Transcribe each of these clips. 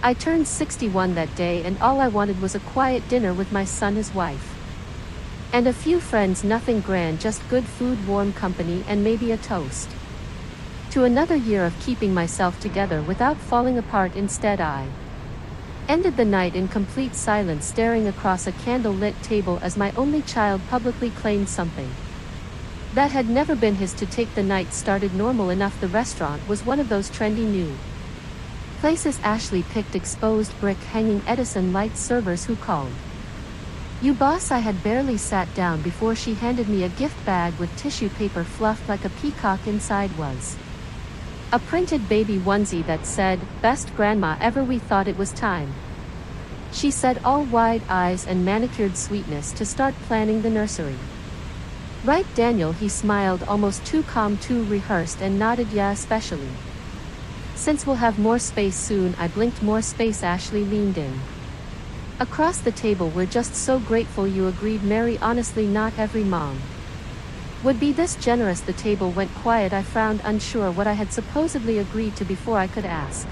I turned 61 that day and all I wanted was a quiet dinner with my son, his wife. And a few friends, nothing grand, just good food, warm company, and maybe a toast to another year of keeping myself together without falling apart. Instead, I ended the night in complete silence, staring across a candle-lit table as my only child publicly claimed something that had never been his. To take the night started normal enough. The restaurant was one of those trendy new places. Ashley picked exposed brick hanging Edison light servers who called you boss. I had barely sat down before she handed me a gift bag with tissue paper fluffed like a peacock. Inside was a printed baby onesie that said, "Best grandma ever. We thought it was time," she said, all wide eyes and manicured sweetness, to start planning the nursery. Right, Daniel? He smiled, almost too calm, too rehearsed, and nodded. Yeah, especially since we'll have more space soon. I blinked. More space? Ashley leaned in across the table. We're just so grateful you agreed, Mary. Honestly, not every mom would be this generous. The table went quiet. I frowned, unsure what I had supposedly agreed to before I could ask.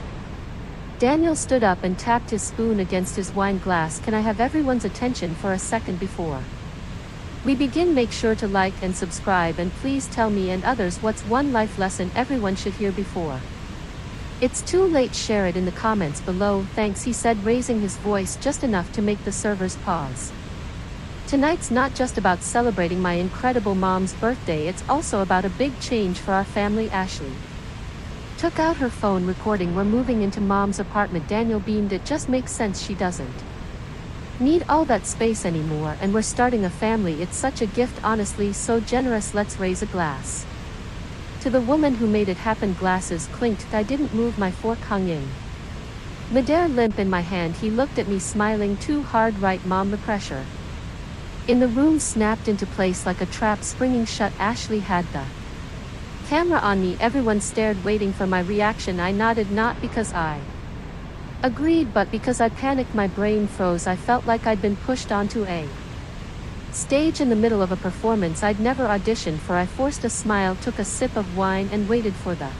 Daniel stood up and tapped his spoon against his wine glass. Can I have everyone's attention for a second before we begin? Make sure to like and subscribe, and please tell me and others what's one life lesson everyone should hear before it's too late. Share it in the comments below. Thanks, he said, raising his voice just enough to make the servers pause. Tonight's not just about celebrating my incredible mom's birthday, it's also about a big change for our family. Ashley took out her phone, recording. We're moving into mom's apartment. Daniel beamed. It just makes sense. She doesn't need all that space anymore, and we're starting a family. It's such a gift, honestly, so generous. Let's raise a glass to the woman who made it happen. Glasses clinked. I didn't move. My fork hung in midair, limp in my hand. He looked at me, smiling. Too hard, right, Mom? The pressure in the room snapped into place like a trap springing shut. Ashley had the camera on me. Everyone stared, waiting for my reaction. I nodded, not because I agreed, but because I panicked. My brain froze. I felt like I'd been pushed onto a stage in the middle of a performance I'd never auditioned for. I forced a smile, took a sip of wine, and waited for the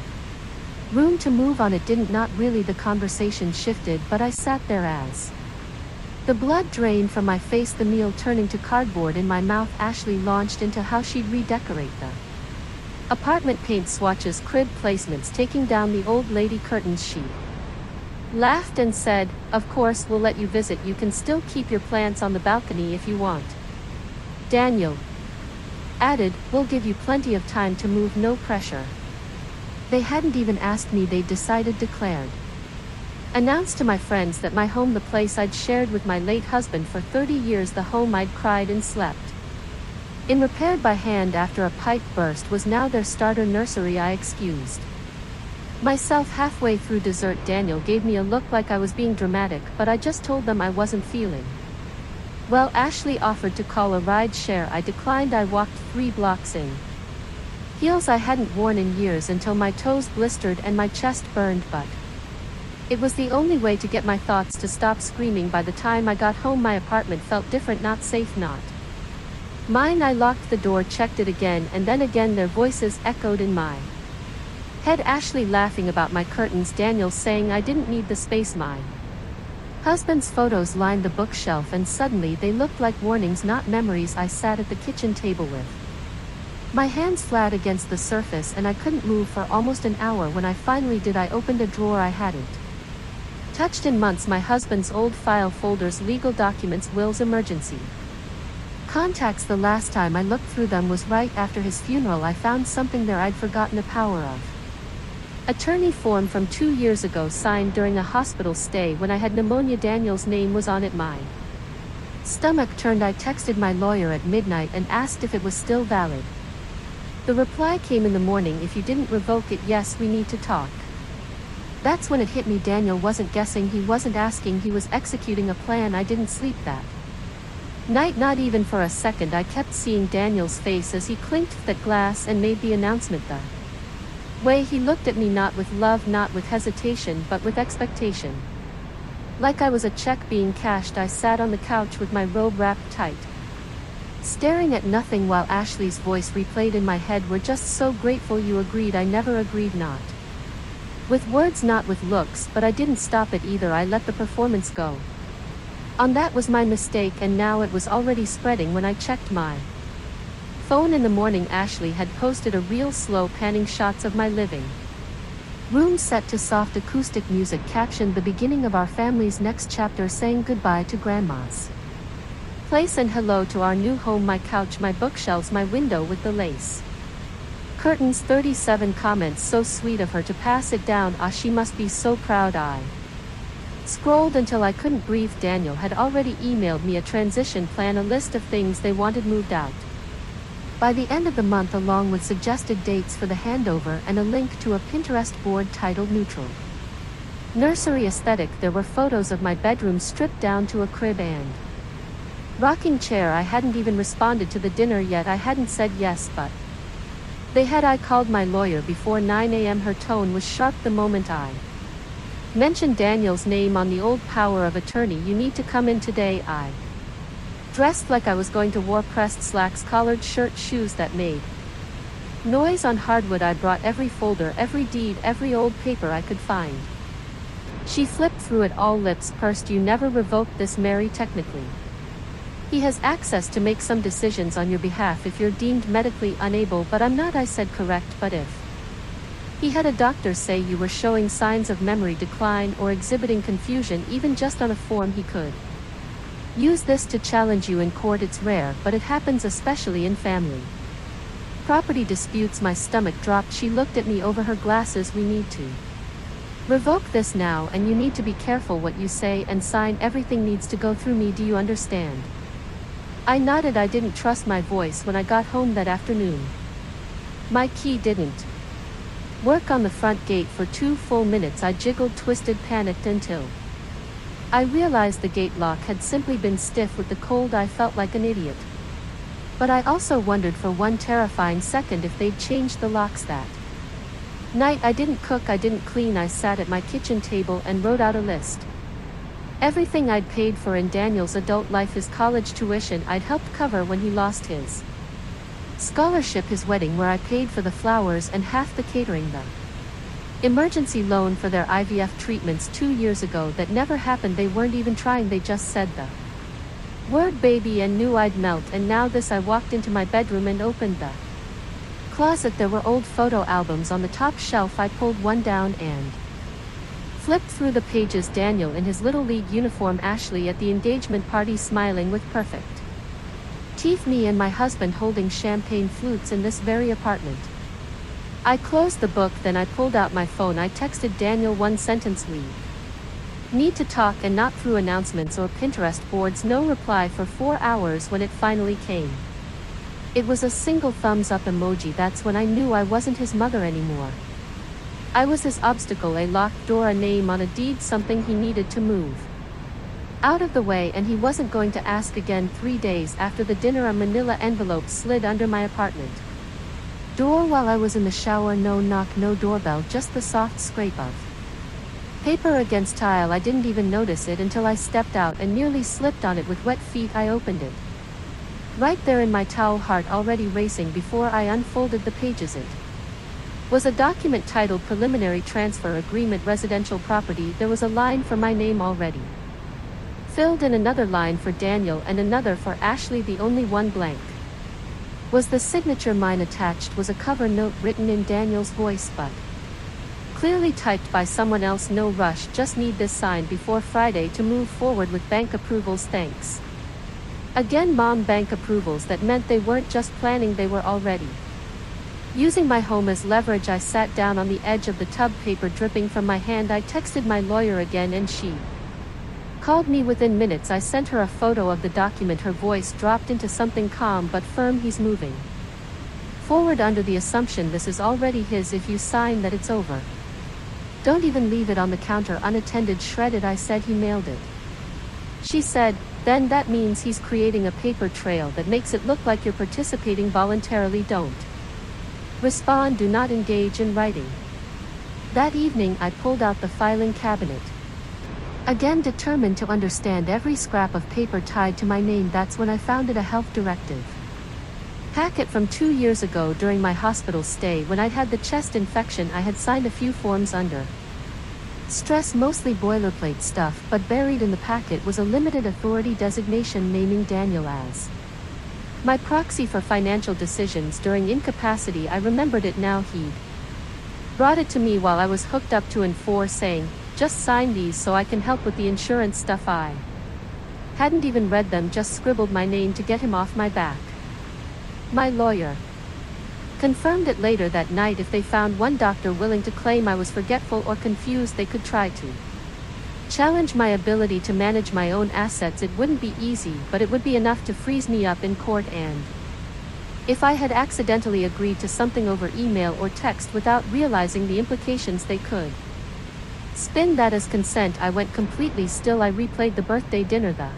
room to move on. It didn't. Not really. The conversation shifted, but I sat there as the blood drained from my face, the meal turning to cardboard in my mouth. Ashley launched into how she'd redecorate the apartment: paint swatches, crib placements, taking down the old lady curtains. She laughed and said, "Of course, we'll let you visit. You can still keep your plants on the balcony if you want." Daniel added, "We'll give you plenty of time to move, no pressure." They hadn't even asked me, they decided. Declared. Announced to my friends that my home, the place I'd shared with my late husband for 30 years, the home I'd cried and slept in, repaired by hand after a pipe burst, was now their starter nursery. I excused myself halfway through dessert. Daniel gave me a look like I was being dramatic, but I just told them I wasn't feeling well. Ashley offered to call a ride share. I declined. I walked 3 blocks in heels I hadn't worn in years until my toes blistered and my chest burned, but it was the only way to get my thoughts to stop screaming. By the time I got home, my apartment felt different. Not safe, not mine. I locked the door, checked it again, and then again. Their voices echoed in my head. Ashley laughing about my curtains, Daniel saying I didn't need the space. My husband's photos lined the bookshelf, and suddenly they looked like warnings, not memories. I sat at the kitchen table with my hands flat against the surface, and I couldn't move for almost an hour. When I finally did, I opened a drawer I hadn't touched in months. My husband's old file folders, legal documents, wills, emergency contacts. The last time I looked through them was right after his funeral. I found something there I'd forgotten the power of. Attorney form from 2 years ago, signed during a hospital stay when I had pneumonia. Daniel's name was on it. My stomach turned. I texted my lawyer at midnight and asked if it was still valid. The reply came in the morning: "If you didn't revoke it, yes, we need to talk." That's when it hit me. Daniel wasn't guessing, he wasn't asking, he was executing a plan. I didn't sleep that night, not even for a second. I kept seeing Daniel's face as he clinked that glass and made the announcement. The way he looked at me, not with love, not with hesitation, but with expectation. Like I was a check being cashed. I sat on the couch with my robe wrapped tight, staring at nothing while Ashley's voice replayed in my head. "We're just so grateful you agreed." I never agreed, not With words, not with looks, but I didn't stop it either. I let the performance go on. That was my mistake, and now it was already spreading. When I checked my phone in the morning, Ashley had posted a real slow panning shots of my living room set to soft acoustic music, captioned the beginning of our family's next chapter, saying goodbye to grandma's place and hello to our new home, my couch, my bookshelves, my window with the lace curtains. 37 comments. So sweet of her to pass it down. Ah, she must be so proud. I scrolled until I couldn't breathe. Daniel had already emailed me a transition plan, a list of things they wanted moved out by the end of the month, along with suggested dates for the handover and a link to a Pinterest board titled Neutral Nursery Aesthetic. There were photos of my bedroom stripped down to a crib and rocking chair. I hadn't even responded to the dinner yet. I hadn't said yes, but they had. I called my lawyer before 9 a.m. Her tone was sharp the moment I mentioned Daniel's name on the old power of attorney. You need to come in today. I dressed like I was going to war. Pressed slacks, collared shirt, shoes that made noise on hardwood. I brought every folder, every deed, every old paper I could find. She flipped through it all, lips pursed. You never revoked this, Mary. Technically, he has access to make some decisions on your behalf if you're deemed medically unable, but I'm not. I said correct, but if he had a doctor say you were showing signs of memory decline or exhibiting confusion, even just on a form, he could use this to challenge you in court. It's rare, but it happens, especially in family property disputes. My stomach dropped. She looked at me over her glasses. We need to revoke this now, and you need to be careful what you say and sign. Everything needs to go through me. Do you understand? I nodded. I didn't trust my voice when I got home that afternoon. My key didn't work on the front gate for 2 full minutes. I jiggled, twisted, panicked until I realized the gate lock had simply been stiff with the cold. I felt like an idiot. But I also wondered for one terrifying second if they'd changed the locks that night. I didn't cook, I didn't clean. I sat at my kitchen table and wrote out a list. Everything I'd paid for in Daniel's adult life, his college tuition I'd helped cover when he lost his scholarship, his wedding where I paid for the flowers and half the catering, the emergency loan for their IVF treatments 2 years ago that never happened. They weren't even trying, they just said the word baby and knew I'd melt. And now this. I walked into my bedroom and opened the closet. There were old photo albums on the top shelf. I pulled one down and flipped through the pages. Daniel in his little league uniform, Ashley at the engagement party smiling with perfect teeth, me and my husband holding champagne flutes in this very apartment. I closed the book, then I pulled out my phone. I texted Daniel one sentence: we need to talk, and not through announcements or Pinterest boards. No reply for 4 hours. When it finally came, it was a single thumbs up emoji. That's when I knew I wasn't his mother anymore. I was his obstacle, a locked door, a name on a deed, something he needed to move out of the way, and he wasn't going to ask again. 3 days after the dinner, a manila envelope slid under my apartment door while I was in the shower. No knock, no doorbell, just the soft scrape of paper against tile. I didn't even notice it until I stepped out and nearly slipped on it with wet feet. I opened it right there in my towel, heart already racing before I unfolded the pages. It was a document titled Preliminary Transfer Agreement, Residential Property. There was a line for my name already filled in, another line for Daniel, and another for Ashley. The only one blank was the signature. Mine attached was a cover note written in Daniel's voice, but clearly typed by someone else. No rush, just need this signed before Friday to move forward with bank approvals. Thanks again, Mom. Bank approvals. That meant they weren't just planning, they were already using my home as leverage. I sat down on the edge of the tub, paper dripping from my hand. I texted my lawyer again, and she called me within minutes. I sent her a photo of the document. Her voice dropped into something calm but firm. He's moving forward under the assumption this is already his. If you sign that, it's over. Don't even leave it on the counter unattended. Shredded. I said he mailed it. She said, then that means he's creating a paper trail that makes it look like you're participating voluntarily. Don't respond, do not engage in writing. That evening I pulled out the filing cabinet again, determined to understand every scrap of paper tied to my name. That's when I found it, a health directive. packet from 2 years ago during my hospital stay when I'd had the chest infection. I had signed a few forms under stress, mostly boilerplate stuff, but buried in the packet was a limited authority designation naming Daniel as my proxy for financial decisions during incapacity. I remembered it now. He'd brought it to me while I was hooked up to N4, saying, "Just sign these so I can help with the insurance stuff." I hadn't even read them, just scribbled my name to get him off my back. My lawyer confirmed it later that night. If they found one doctor willing to claim I was forgetful or confused, they could try to challenge my ability to manage my own assets. It wouldn't be easy, but it would be enough to freeze me up in court. And if I had accidentally agreed to something over email or text without realizing the implications, they could spin that as consent. I went completely still. I replayed the birthday dinner, the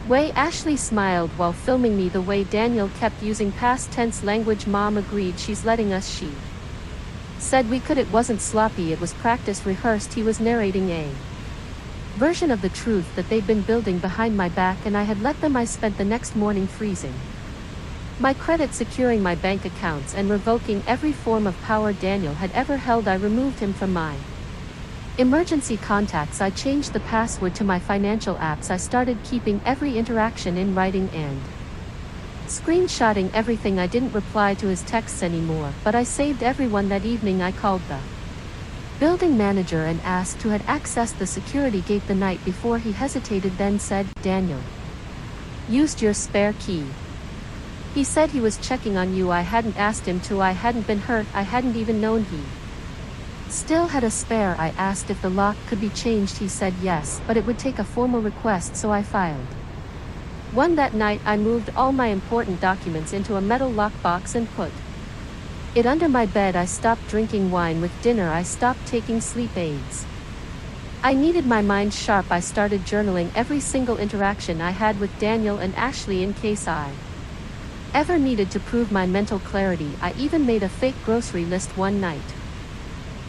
way Ashley smiled while filming me, the way Daniel kept using past tense language. Mom agreed she's letting us. She said we could. It wasn't sloppy, it was practice rehearsed. He was narrating a version of the truth that they'd been building behind my back, and I had let them. I spent the next morning freezing my credit, securing my bank accounts, and revoking every form of power Daniel had ever held. I removed him from my emergency contacts. I changed the password to my financial apps. I started keeping every interaction in writing and screenshotting everything. I didn't reply to his texts anymore, but I saved everyone. That evening I called the building manager and asked who had accessed the security gate the night before. He hesitated, then said, "Daniel used your spare key. He said he was checking on you." I hadn't asked him to. I hadn't been hurt. I hadn't even known he still had a spare. I asked if the lock could be changed. He said yes, but it would take a formal request, so I filed one. That night I moved all my important documents into a metal lockbox and put it under my bed. I stopped drinking wine with dinner. I stopped taking sleep aids. I needed my mind sharp. I started journaling every single interaction I had with Daniel and Ashley in case I ever needed to prove my mental clarity. I even made a fake grocery list one night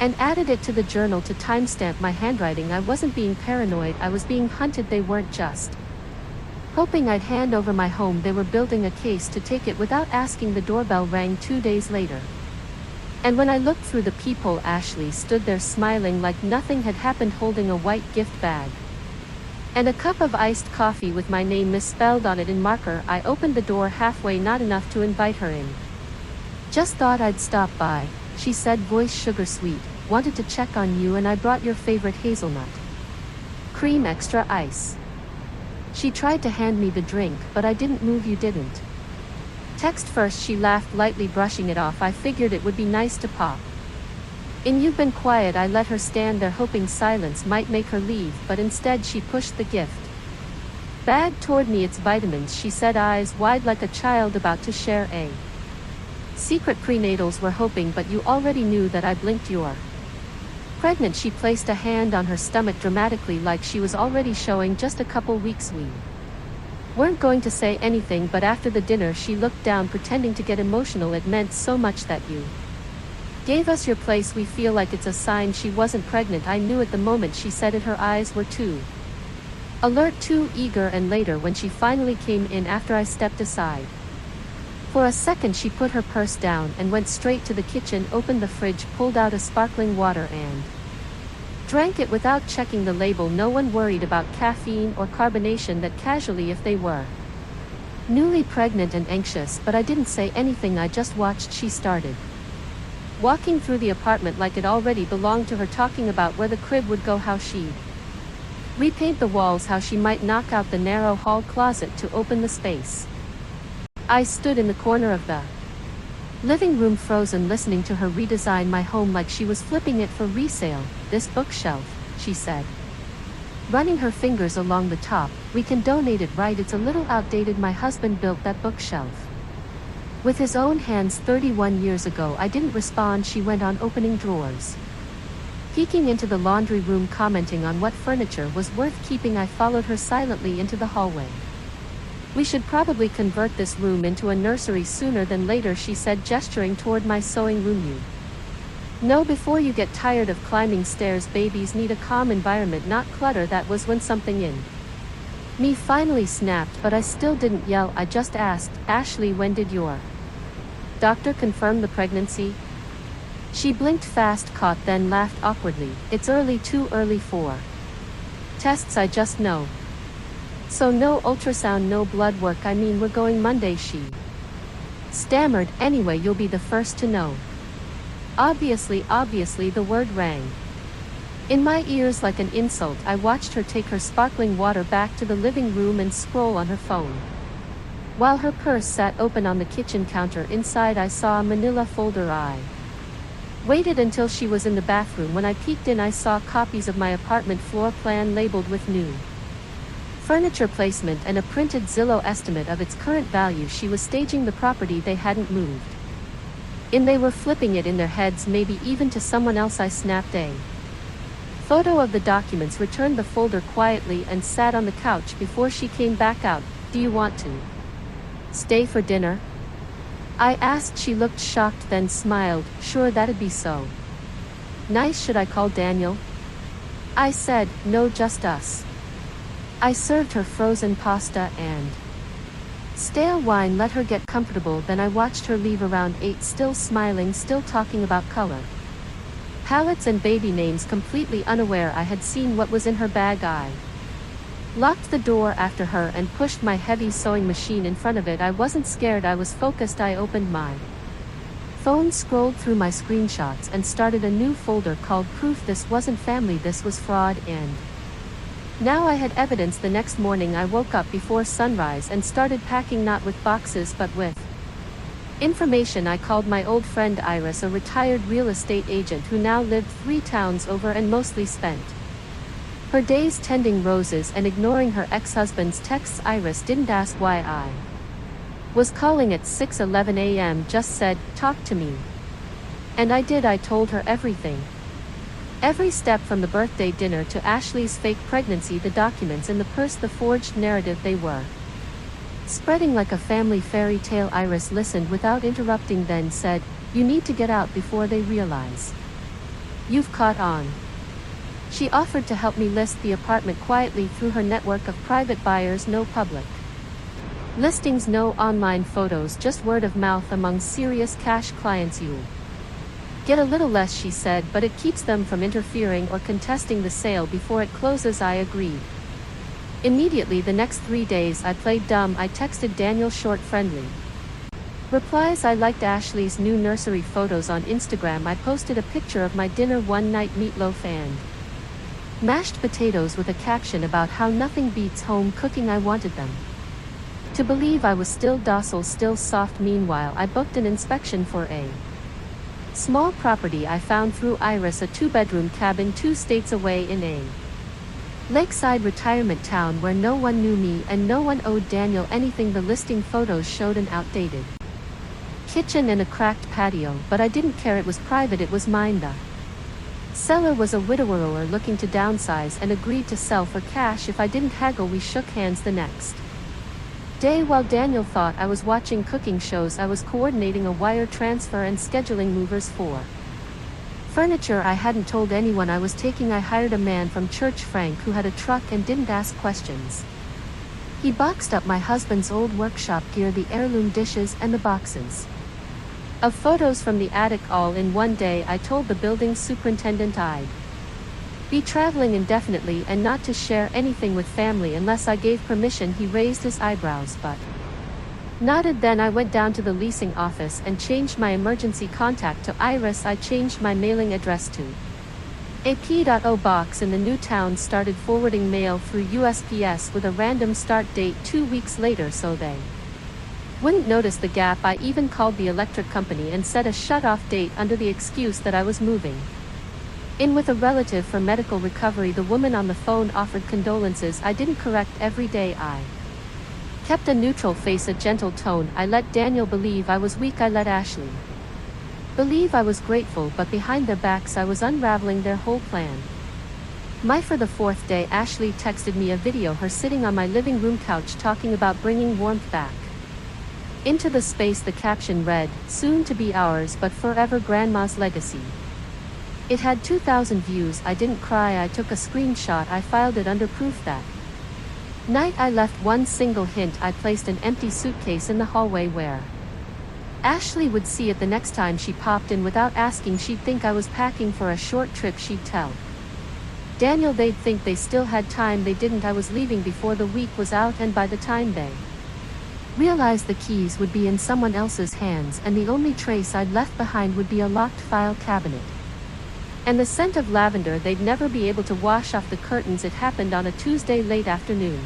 and added it to the journal to timestamp my handwriting. I wasn't being paranoid, I was being hunted. They weren't just hoping I'd hand over my home, they were building a case to take it without asking. The doorbell rang 2 days later, and when I looked through the peephole, Ashley stood there smiling like nothing had happened, holding a white gift bag and a cup of iced coffee with my name misspelled on it in marker. I opened the door halfway, not enough to invite her in. "Just thought I'd stop by," she said, voice sugar sweet. "Wanted to check on you, and I brought your favorite hazelnut cream extra ice." She tried to hand me the drink, but I didn't move. "You didn't text first," she laughed lightly, brushing it off. I figured it would be nice to pop in. "You've been quiet." I let her stand there, hoping silence might make her leave, but instead she pushed the gift bag toward me. "It's vitamins," she said, eyes wide like a child about to share a secret. "Prenatals were hoping, but you already knew that." I blinked. "You're pregnant." She placed a hand on her stomach dramatically, like she was already showing just a couple weeks. We weren't going to say anything, but after the dinner she looked down, pretending to get emotional. "It meant so much that you gave us your place. We feel like it's a sign." She wasn't pregnant. I knew at the moment she said it. Her eyes were too alert, too eager, and later when she finally came in after I stepped aside for a second, she put her purse down and went straight to the kitchen, opened the fridge, pulled out a sparkling water and drank it without checking the label. No one worried about caffeine or carbonation, that casually if they were newly pregnant and anxious, but I didn't say anything. I just watched. She started walking through the apartment like it already belonged to her, talking about where the crib would go, how she'd repaint the walls, how she might knock out the narrow hall closet to open the space. I stood in the corner of the living room, frozen, listening to her redesign my home like she was flipping it for resale. "This bookshelf," she said, running her fingers along the top, "we can donate it, right? It's a little outdated. My husband built that bookshelf with his own hands 31 years ago." I didn't respond. She went on opening drawers, peeking into the laundry room, commenting on what furniture was worth keeping. I followed her silently into the hallway. "We should probably convert this room into a nursery sooner than later," she said, gesturing toward my sewing room. "You know, before you get tired of climbing stairs, babies need a calm environment, not clutter." That was when something in me finally snapped, but I still didn't yell. I just asked, "Ashley, when did your Doctor confirmed the pregnancy? She blinked fast, caught, then laughed awkwardly. It's early, too early for tests, I just know. So no ultrasound, no blood work, I mean we're going Monday, she stammered. Anyway, you'll be the first to know. Obviously, the word rang in my ears like an insult. I watched her take her sparkling water back to the living room and scroll on her phone, while her purse sat open on the kitchen counter. Inside I saw a manila folder. I waited until she was in the bathroom. When I peeked in, I saw copies of my apartment floor plan labeled with new furniture placement and a printed Zillow estimate of its current value. She was staging the property, they hadn't moved in, they were flipping it in their heads, maybe even to someone else. I snapped a photo of the documents, returned the folder quietly, and sat on the couch before she came back out. Do you want to stay for dinner? I asked. She looked shocked, then smiled. Sure, that'd be so nice. Should I call Daniel? I said. No, just us. I served her frozen pasta and stale wine, let her get comfortable, then I watched her leave around 8, still smiling, still talking about color palettes and baby names, completely unaware I had seen what was in her bag. I locked the door after her and pushed my heavy sewing machine in front of it. I wasn't scared, I was focused. I opened my phone, scrolled through my screenshots, and started a new folder called Proof. This wasn't family, this was fraud, and now I had evidence. The next morning I woke up before sunrise and started packing, not with boxes but with information. I called my old friend Iris, a retired real estate agent who now lived 3 towns over and mostly spent her days tending roses and ignoring her ex-husband's texts. Iris didn't ask why I was calling at 6:11 a.m., just said, talk to me. And I did. I told her everything. Every step, from the birthday dinner to Ashley's fake pregnancy, the documents in the purse, the forged narrative. They were spreading like a family fairy tale. Iris listened without interrupting, then said, you need to get out before they realize you've caught on. She offered to help me list the apartment quietly through her network of private buyers. No public listings, no online photos, just word of mouth among serious cash clients. You'll get a little less, she said, but it keeps them from interfering or contesting the sale before it closes. I agreed. Immediately the next 3 days I played dumb. I texted Daniel short, friendly replies. I liked Ashley's new nursery photos on Instagram. I posted a picture of my dinner one night, meatloaf and mashed potatoes, with a caption about how nothing beats home cooking. I wanted them to believe I was still docile, still soft. Meanwhile, I booked an inspection for a small property I found through Iris, a 2-bedroom cabin 2 states away in a lakeside retirement town where no one knew me and no one owed Daniel anything. The listing photos showed an outdated kitchen and a cracked patio, but I didn't care. It was private, it was mine. The seller was a widower looking to downsize and agreed to sell for cash if I didn't haggle. We shook hands the next day. While Daniel thought I was watching cooking shows, I was coordinating a wire transfer and scheduling movers for furniture I hadn't told anyone I was taking. I hired a man from church, Frank, who had a truck and didn't ask questions. He boxed up my husband's old workshop gear, the heirloom dishes and the boxes of photos from the attic, all in one day. I told the building superintendent I'd be traveling indefinitely and not to share anything with family unless I gave permission. He raised his eyebrows but nodded. Then I went down to the leasing office and changed my emergency contact to Iris. I changed my mailing address to a P.O. box in the new town, started forwarding mail through USPS with a random start date 2 weeks later so they wouldn't notice the gap. I even called the electric company and set a shut-off date under the excuse that I was moving in with a relative for medical recovery. The woman on the phone offered condolences. I didn't correct. Every day I kept a neutral face, a gentle tone. I let Daniel believe I was weak. I let Ashley believe I was grateful, but behind their backs I was unraveling their whole plan. For the 4th day, Ashley texted me a video, her sitting on my living room couch talking about bringing warmth back into the space. The caption read, soon to be ours but forever, Grandma's legacy. It had 2,000 views. I didn't cry. I took a screenshot. I filed it under proof. That night I left one single hint. I placed an empty suitcase in the hallway where Ashley would see it the next time she popped in without asking. She'd think I was packing for a short trip. She'd tell Daniel they'd think they still had time. They didn't. I was leaving before the week was out, and by the time they realized, the keys would be in someone else's hands, and the only trace I'd left behind would be a locked file cabinet. And the scent of lavender. They'd never be able to wash off the curtains. It happened on a Tuesday late afternoon,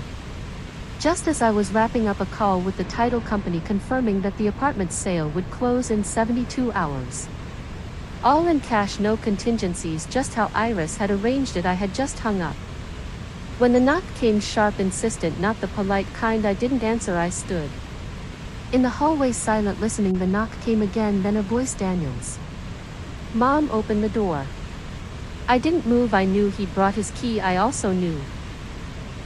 just as I was wrapping up a call with the title company confirming that the apartment sale would close in 72 hours. All in cash, no contingencies, just how Iris had arranged it. I had just hung up when the knock came, sharp, insistent, not the polite kind. I didn't answer. I stood in the hallway, silent, listening. The knock came again, then a voice, Daniel's. Mom, opened the door. I didn't move. I knew he'd brought his key. I also knew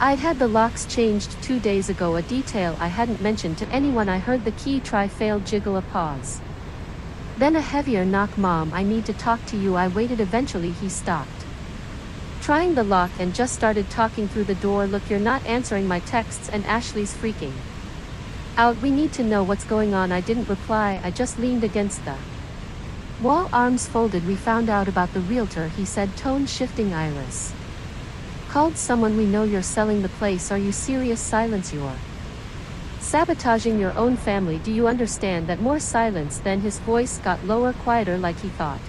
I'd had the locks changed 2 days ago, a detail I hadn't mentioned to anyone. I heard the key try, failed, jiggle, a pause. Then a heavier knock. Mom, I need to talk to you. I waited. Eventually he stopped trying the lock and just started talking through the door. Look, you're not answering my texts, and Ashley's freaking out. We need to know what's going on. I didn't reply. I just leaned against the wall, arms folded. We found out about the realtor, he said, tone shifting. Iris called someone we know. You're selling the place. Are you serious? Silence. You're sabotaging your own family. Do you understand that? More silence. Then his voice got lower, quieter, like he thought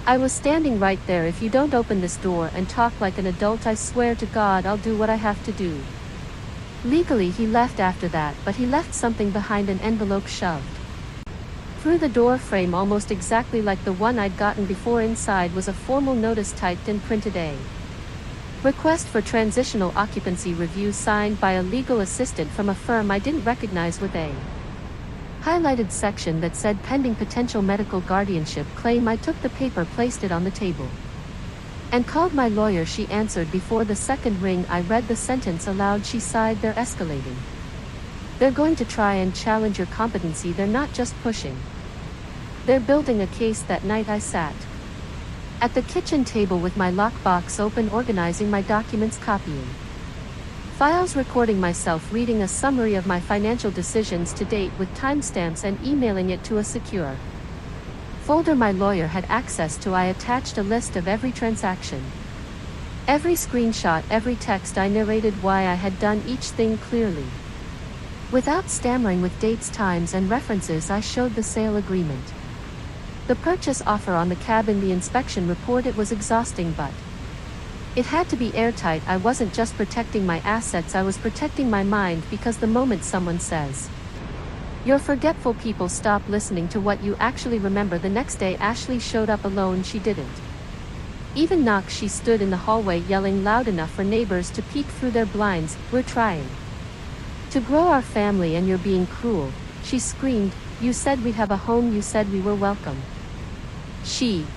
I was standing right there. If you don't open this door and talk like an adult, I swear to God I'll do what I have to do. Legally. He left after that, but he left something behind, an envelope shoved through the door frame, almost exactly like the one I'd gotten before. Inside was a formal notice, typed and printed, a request for transitional occupancy review, signed by a legal assistant from a firm I didn't recognize, with a highlighted section that said pending potential medical guardianship claim. I took the paper, placed it on the table, and called my lawyer. She answered before the second ring. I read the sentence aloud. She sighed. They're escalating. They're going to try and challenge your competency. They're not just pushing, they're building a case. That night I sat at the kitchen table with my lockbox open, organizing my documents, copying files, recording myself reading a summary of my financial decisions to date with timestamps, and emailing it to a secure folder my lawyer had access to. I attached a list of every transaction, every screenshot, every text. I narrated why I had done each thing clearly, without stammering, with dates, times, and references. I showed the sale agreement, the purchase offer on the cabin, the inspection report. It was exhausting, but it had to be airtight. I wasn't just protecting my assets, I was protecting my mind, because the moment someone says you're forgetful, people stop listening to what you actually remember. The next day Ashley showed up alone. She didn't even knock. She stood in the hallway, yelling loud enough for neighbors to peek through their blinds. We're trying to grow our family and you're being cruel, she screamed. You said we'd have a home, you said we were welcome. She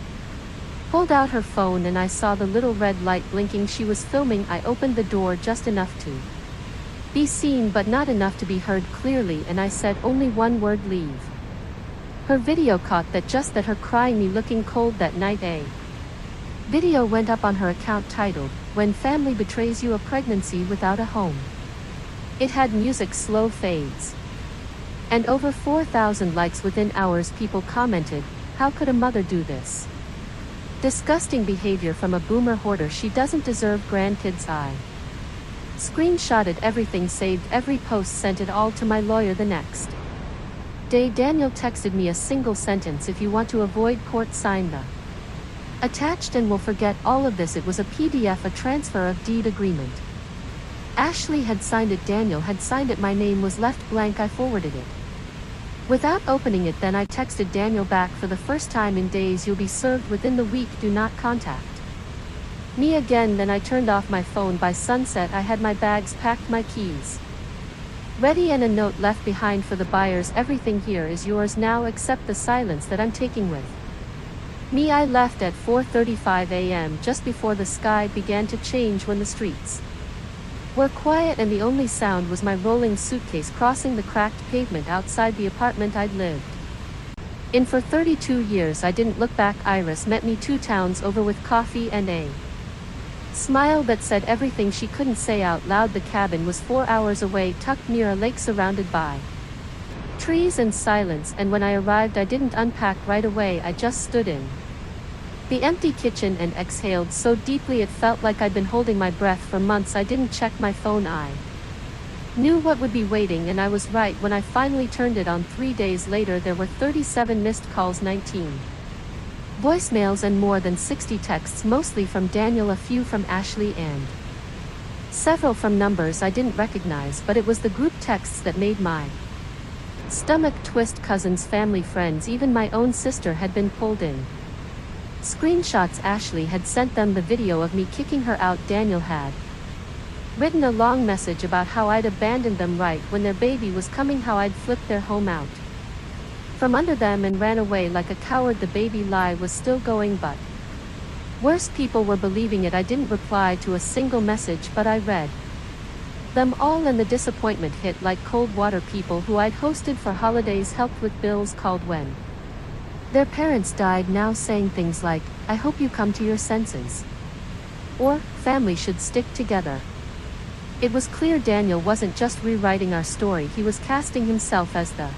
pulled out her phone and I saw the little red light blinking. She was filming. I opened the door just enough to be seen, but not enough to be heard clearly, and I said only one word: leave. Her video caught that, just that, her crying, me looking cold. That night a video went up on her account titled, "When Family Betrays You, a Pregnancy Without a Home." It had music, slow fades, and over 4,000 likes within hours. People commented, "How could a mother do this? Disgusting behavior from a boomer hoarder. She doesn't deserve grandkids." I screenshotted everything, saved every post, sent it all to my lawyer. The next day Daniel texted me a single sentence: "If you want to avoid court, sign the attached and we'll forget all of this." It was a PDF, a transfer of deed agreement. Ashley had signed it, Daniel had signed it, my name was left blank. I forwarded it without opening it. Then I texted Daniel back, "For the first time in days, you'll be served within the week. Do not contact me again." Then I turned off my phone. By sunset I had my bags packed, my keys ready, and a note left behind for the buyers: "Everything here is yours now except the silence that I'm taking with me." I left at 4:35 a.m., just before the sky began to change, when the streets were quiet and the only sound was my rolling suitcase crossing the cracked pavement outside the apartment I'd lived in for 32 years. I didn't look back. Iris met me 2 towns over with coffee and a smile that said everything she couldn't say out loud. The cabin was 4 hours away, tucked near a lake surrounded by Trees and silence, and when I arrived I didn't unpack right away, I just stood in the empty kitchen and exhaled so deeply it felt like I'd been holding my breath for months. I didn't check my phone. I knew what would be waiting, and I was right when I finally turned it on. 3 days later there were 37 missed calls, 19 voicemails, and more than 60 texts, mostly from Daniel, a few from Ashley, and several from numbers I didn't recognize, but it was the group texts that made my stomach twist. Cousins, family, friends, even my own sister had been pulled in. Screenshots. Ashley had sent them the video of me kicking her out. Daniel had written a long message about how I'd abandoned them right when their baby was coming, how I'd flipped their home out from under them and ran away like a coward. The baby lie was still going, but worse, people were believing it. I didn't reply to a single message, but I read them all, and the disappointment hit like cold water. People who I'd hosted for holidays, helped with bills, called when their parents died, now saying things like, "I hope you come to your senses," or "Family should stick together." It was clear Daniel wasn't just rewriting our story, he was casting himself as the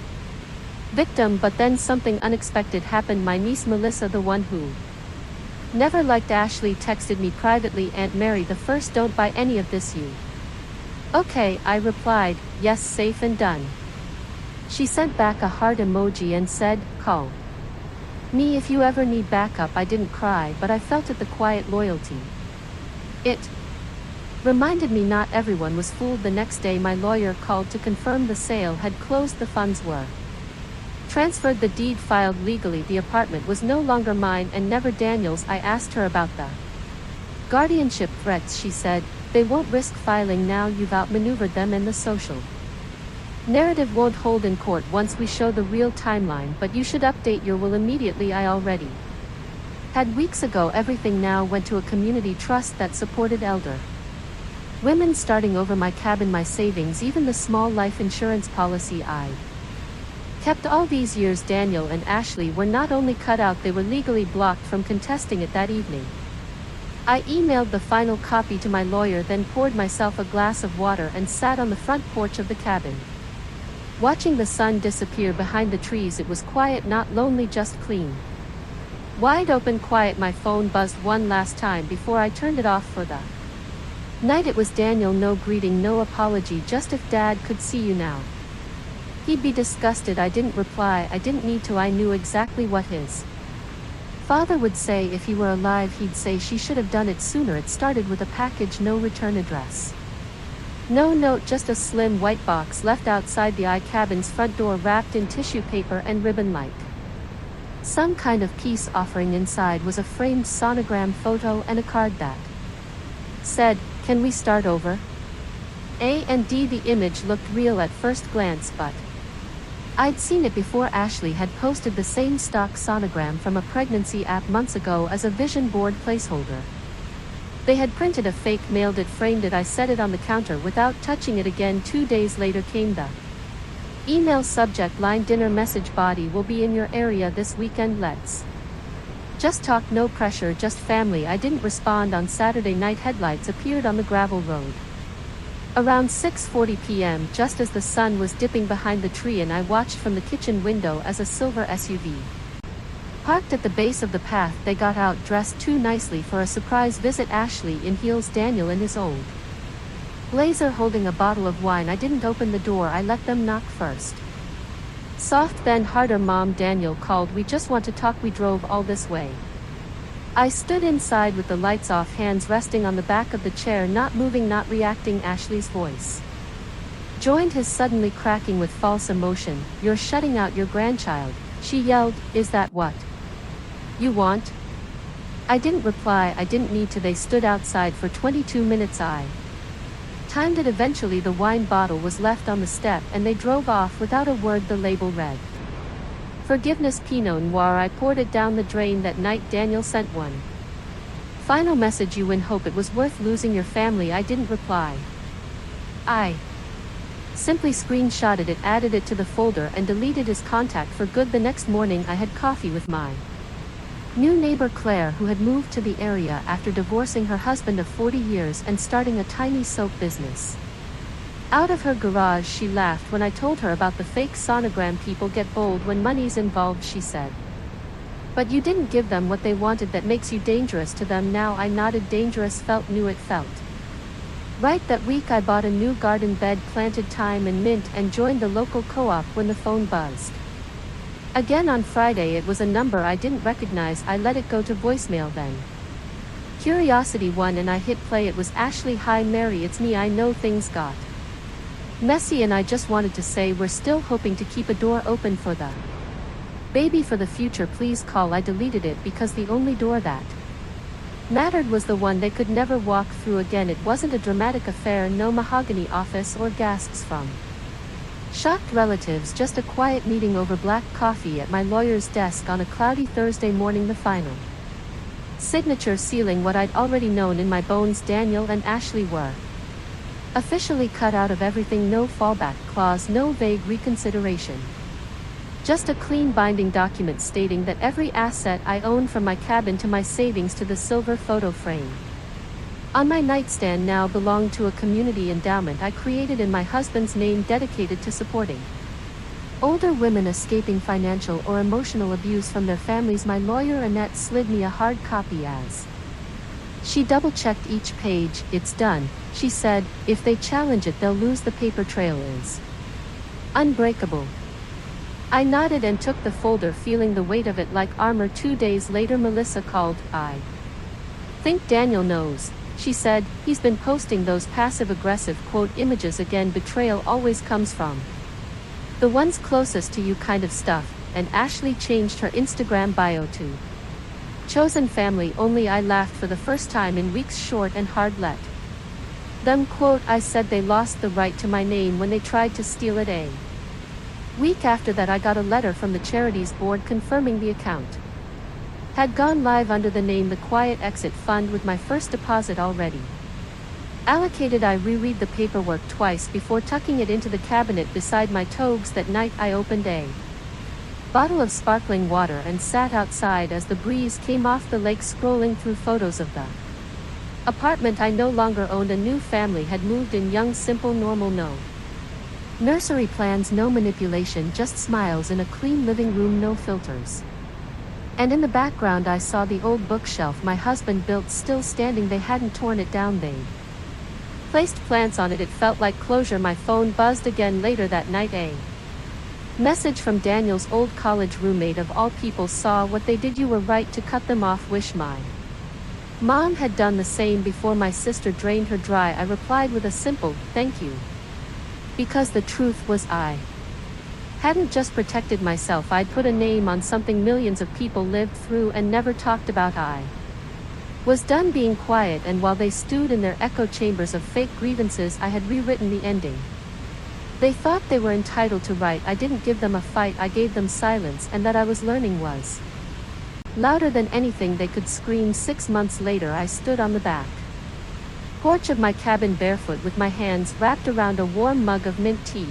victim. But then something unexpected happened. My niece Melissa, the one who never liked Ashley, texted me privately, "Aunt Mary, the first, don't buy any of this, you okay?" I replied, "Yes, safe and done." She sent back a heart emoji and said, "Call me if you ever need backup." I didn't cry, but I felt it, the quiet loyalty. It reminded me not everyone was fooled. The next day my lawyer called to confirm the sale had closed, the funds were transferred, the deed filed legally. The apartment was no longer mine and never Daniel's. I asked her about the guardianship threats. She said, "They won't risk filing now, you've outmaneuvered them, and the social narrative won't hold in court once we show the real timeline, but you should update your will immediately." I already had weeks ago. Everything now went to a community trust that supported elder women, starting over my cabin, my savings, even the small life insurance policy I kept all these years. Daniel and Ashley were not only cut out, they were legally blocked from contesting it that evening. I emailed the final copy to my lawyer, then poured myself a glass of water and sat on the front porch of the cabin, watching the sun disappear behind the trees. It was quiet, not lonely, just clean, wide open quiet. My phone buzzed one last time before I turned it off for the night. It was Daniel. No greeting, no apology, just, "If Dad could see you now, he'd be disgusted." I didn't reply. I didn't need to. I knew exactly what his father would say. If he were alive, he'd say, "She should have done it sooner." It started with a package, no return address, no note, just a slim white box left outside the cabin's front door, wrapped in tissue paper and ribbon like some kind of peace offering. Inside was a framed sonogram photo and a card that said, "Can we start over?" A&D. The image looked real at first glance, but I'd seen it before. Ashley had posted the same stock sonogram from a pregnancy app months ago as a vision board placeholder. They had printed a fake, mailed it, framed it. I set it on the counter without touching it again. 2 days later came the email, subject line, "Dinner," message body, "Will be in your area this weekend, let's just talk, no pressure, just family." I didn't respond. On Saturday night, headlights appeared on the gravel road around 6:40 p.m., just as the sun was dipping behind the tree, and I watched from the kitchen window as a silver SUV parked at the base of the path. They got out, dressed too nicely for a surprise visit. Ashley in heels, Daniel in his old blazer holding a bottle of wine. I didn't open the door. I let them knock first. Soft, then harder. "Mom," Daniel called, "we just want to talk." We drove all this way. I stood inside with the lights off, hands resting on the back of the chair, not moving, not reacting. Ashley's voice joined his, suddenly cracking with false emotion. "You're shutting out your grandchild," she yelled. "Is that what you want?" I didn't reply. I didn't need to. They stood outside for 22 minutes. I timed it. Eventually the wine bottle was left on the step and they drove off without a word. The label read, "Forgiveness Pinot Noir." I poured it down the drain. That night Daniel sent one final message, "You win, hope it was worth losing your family." I didn't reply. I simply screenshotted it, added it to the folder, and deleted his contact for good. The next morning I had coffee with my new neighbor Claire, who had moved to the area after divorcing her husband of 40 years and starting a tiny soap business. Out of her garage she laughed when I told her about the fake sonogram people get bold when money's involved, she said. But you didn't give them what they wanted, that makes you dangerous to them now. I nodded. Dangerous felt, knew it felt. Right. That week I bought a new garden bed, planted thyme and mint, and joined the local co-op when the phone buzzed. Again on Friday. It was a number I didn't recognize. I let it go to voicemail then. Curiosity won and I hit play. It was Ashley. Hi Mary, it's me. I know things got messy and I just wanted to say we're still hoping to keep a door open for the baby for the future. Please call. I deleted it because the only door that mattered was the one they could never walk through again. It wasn't a dramatic affair, no mahogany office or gasps from shocked relatives, just a quiet meeting over black coffee at my lawyer's desk on a cloudy Thursday morning. The final signature sealing what I'd already known in my bones. Daniel and Ashley were officially cut out of everything. No fallback clause, no vague reconsideration. Just a clean binding document stating that every asset I own, from my cabin to my savings to the silver photo frame on my nightstand, now belonged to a community endowment I created in my husband's name, dedicated to supporting older women escaping financial or emotional abuse from their families. My lawyer Annette slid me a hard copy as she double-checked each page. It's done, she said. If they challenge it, they'll lose. The paper trail is unbreakable. I nodded and took the folder, feeling the weight of it like armor. 2 days later Melissa called. I think Daniel knows, she said. He's been posting those passive-aggressive quote images again. Betrayal always comes from the ones closest to you kind of stuff. And Ashley changed her Instagram bio to chosen family only. I laughed for the first time in weeks. Short and hard. Let them quote. I said they lost the right to my name when they tried to steal it. A week after that I got a letter from the charities board confirming the account had gone live under the name The Quiet Exit Fund, with my first deposit already allocated. I reread the paperwork twice before tucking it into the cabinet beside my togs. That night I opened a bottle of sparkling water and sat outside as the breeze came off the lake, scrolling through photos of the apartment I no longer owned. A new family had moved in, young, simple, normal. No nursery plans, no manipulation, just smiles in a clean living room, no filters. And in the background I saw the old bookshelf my husband built still standing. They hadn't torn it down, they'd placed plants on it. It felt like closure. My phone buzzed again later that night. A message from Daniel's old college roommate, of all people. Saw what they did. You were right to cut them off. Wish my mom had done the same before my sister drained her dry. I replied with a simple thank you, because the truth was I hadn't just protected myself, I'd put a name on something millions of people lived through and never talked about. I was done being quiet, and while they stewed in their echo chambers of fake grievances, I had rewritten the ending they thought they were entitled to write. I didn't give them a fight, I gave them silence, and that I was learning was louder than anything they could scream. 6 months later I stood on the back porch of my cabin, barefoot, with my hands wrapped around a warm mug of mint tea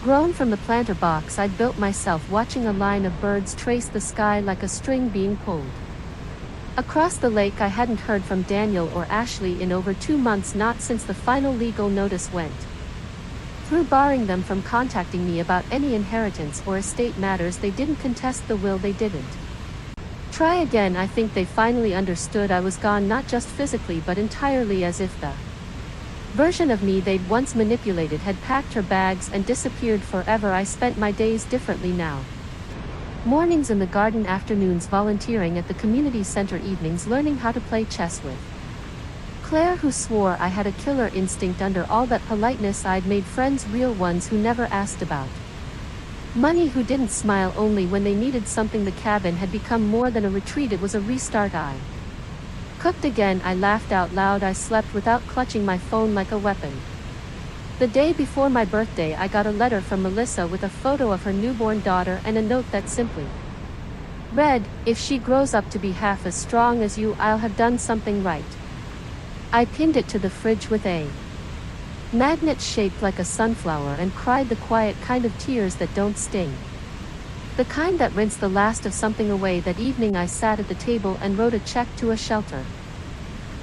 grown from the planter box I'd built myself, watching a line of birds trace the sky like a string being pulled across the lake. I hadn't heard from Daniel or Ashley in over 2 months, not since the final legal notice went through barring them from contacting me about any inheritance or estate matters. They didn't contest the will, they didn't try again. I think they finally understood I was gone, not just physically but entirely, as if the version of me they'd once manipulated had packed her bags and disappeared forever. I spent my days differently now. Mornings in the garden, afternoons volunteering at the community center, evenings learning how to play chess with Claire, who swore I had a killer instinct. Under all that politeness I'd made friends, real ones who never asked about money, who didn't smile only when they needed something. The cabin had become more than a retreat, it was a restart. I cooked again, I laughed out loud, I slept without clutching my phone like a weapon. The day before my birthday I got a letter from Melissa with a photo of her newborn daughter and a note that simply read, "If she grows up to be half as strong as you, I'll have done something right." I pinned it to the fridge with a magnet shaped like a sunflower and cried the quiet kind of tears that don't sting, the kind that rinse the last of something away. That evening I sat at the table and wrote a check to a shelter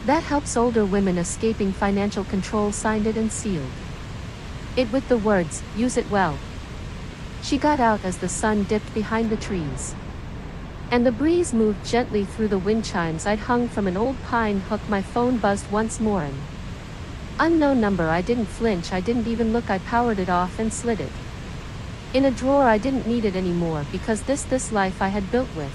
that helps older women escaping financial control, signed it and sealed it with the words, "Use it well." She got out as the sun dipped behind the trees. And the breeze moved gently through the wind chimes I'd hung from an old pine hook. My phone buzzed once more. An unknown number. I didn't flinch, I didn't even look. I powered it off and slid it in a drawer. I didn't need it anymore, because this life I had built with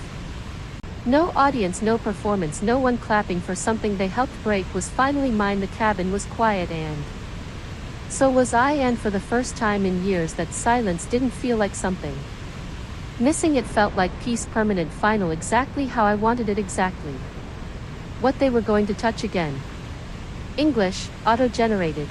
no audience, no performance, no one clapping for something they helped break, was finally mine. The cabin was quiet, and so was I, and for the first time in years that silence didn't feel like something missing. It felt like peace, permanent, final, exactly how I wanted it, exactly what they were going to touch again. English, auto-generated.